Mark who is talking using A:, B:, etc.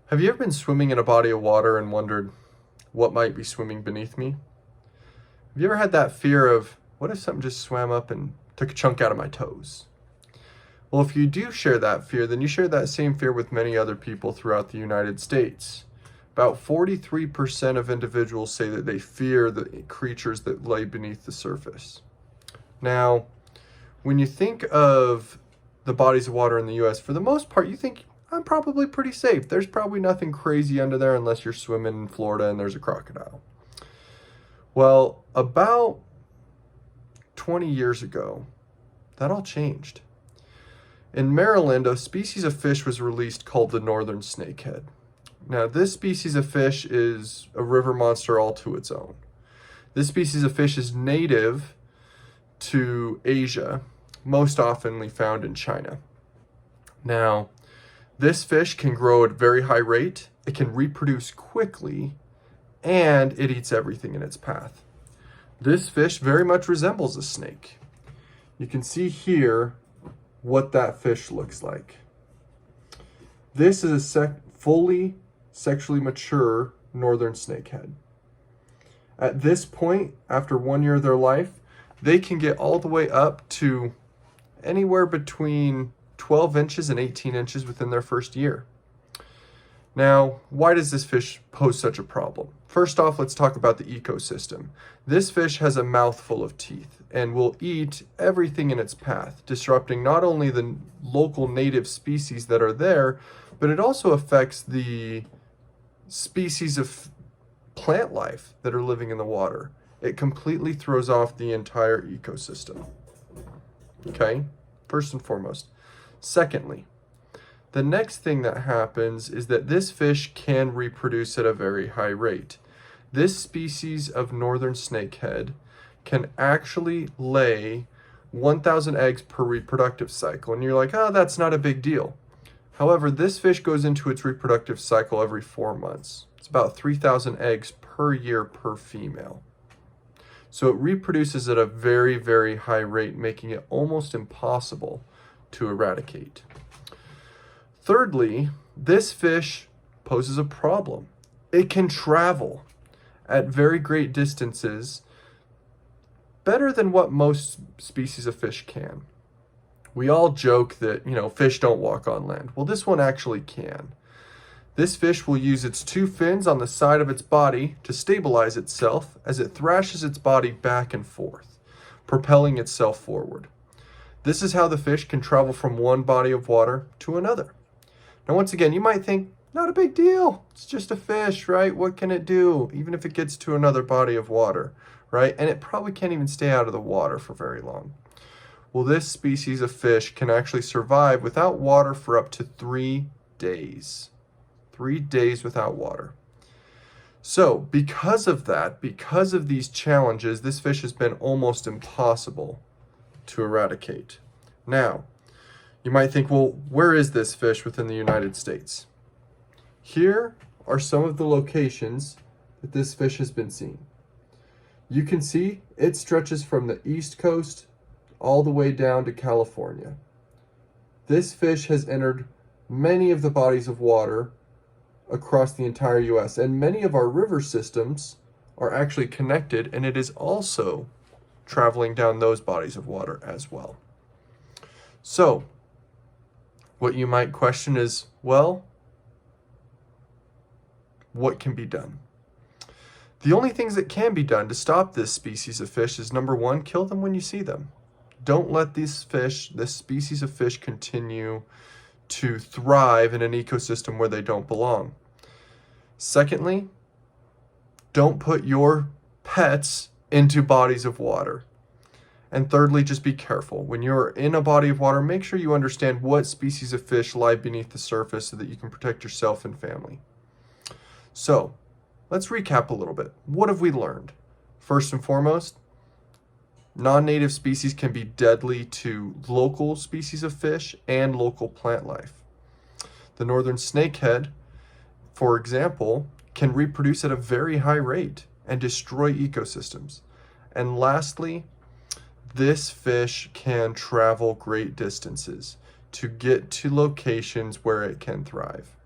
A: Have you ever been swimming in a body of water and wondered what might be swimming beneath me? Have you ever had that fear of, what if something just swam up and took a chunk out of my toes? Well, if you do share that fear, then you share that same fear with many other people throughout the United States. About 43% of individuals say that they fear the creatures that lay beneath the surface. Now, when you think of the bodies of water in the US, for the most part, you think, I'm probably pretty safe. There's probably nothing crazy under there unless you're swimming in Florida and there's a crocodile. Well, about 20 years ago, that all changed. In Maryland, a species of fish was released called the northern snakehead. Now, this species of fish is a river monster all to its own. This species of fish is native to Asia, most oftenly found in China. Now, this fish can grow at a very high rate, it can reproduce quickly, and it eats everything in its path. This fish very much resembles a snake. You can see here what that fish looks like. This is a fully sexually mature northern snakehead. At this point, after 1 year of their life, they can get all the way up to anywhere between 12 inches and 18 inches within their first year. Now, why does this fish pose such a problem? First off, let's talk about the ecosystem. This fish has a mouthful of teeth and will eat everything in its path, disrupting not only the local native species that are there, but it also affects the species of plant life that are living in the water. It completely throws off the entire ecosystem. Okay, first and foremost. Secondly, the next thing that happens is that this fish can reproduce at a very high rate. This species of northern snakehead can actually lay 1,000 eggs per reproductive cycle. And you're like, oh, that's not a big deal. However, this fish goes into its reproductive cycle every 4 months. It's about 3,000 eggs per year per female. So it reproduces at a very, very high rate, making it almost impossible to eradicate. Thirdly, this fish poses a problem. It can travel at very great distances better than what most species of fish can. We all joke that, fish don't walk on land. Well, this one actually can. This fish will use its 2 fins on the side of its body to stabilize itself as it thrashes its body back and forth, propelling itself forward. This is how the fish can travel from one body of water to another. Now, once again, you might think, not a big deal. It's just a fish, right? What can it do? Even if it gets to another body of water, right? And it probably can't even stay out of the water for very long. Well, this species of fish can actually survive without water for up to 3 days. 3 days without water. So, because of that, because of these challenges, this fish has been almost impossible to eradicate. Now, you might think, well, where is this fish within the United States? Here are some of the locations that this fish has been seen. You can see it stretches from the East Coast all the way down to California. This fish has entered many of the bodies of water across the entire US, and many of our river systems are actually connected, and it is also traveling down those bodies of water as well. So, what you might question is, well, what can be done? The only things that can be done to stop this species of fish is, number one, kill them when you see them. Don't let this species of fish continue to thrive in an ecosystem where they don't belong. Secondly, don't put your pets into bodies of water. And thirdly, just be careful. When you're in a body of water, make sure you understand what species of fish lie beneath the surface so that you can protect yourself and family. So, let's recap a little bit. What have we learned? First and foremost, non-native species can be deadly to local species of fish and local plant life. The northern snakehead, for example, can reproduce at a very high rate and destroy ecosystems. And lastly, this fish can travel great distances to get to locations where it can thrive.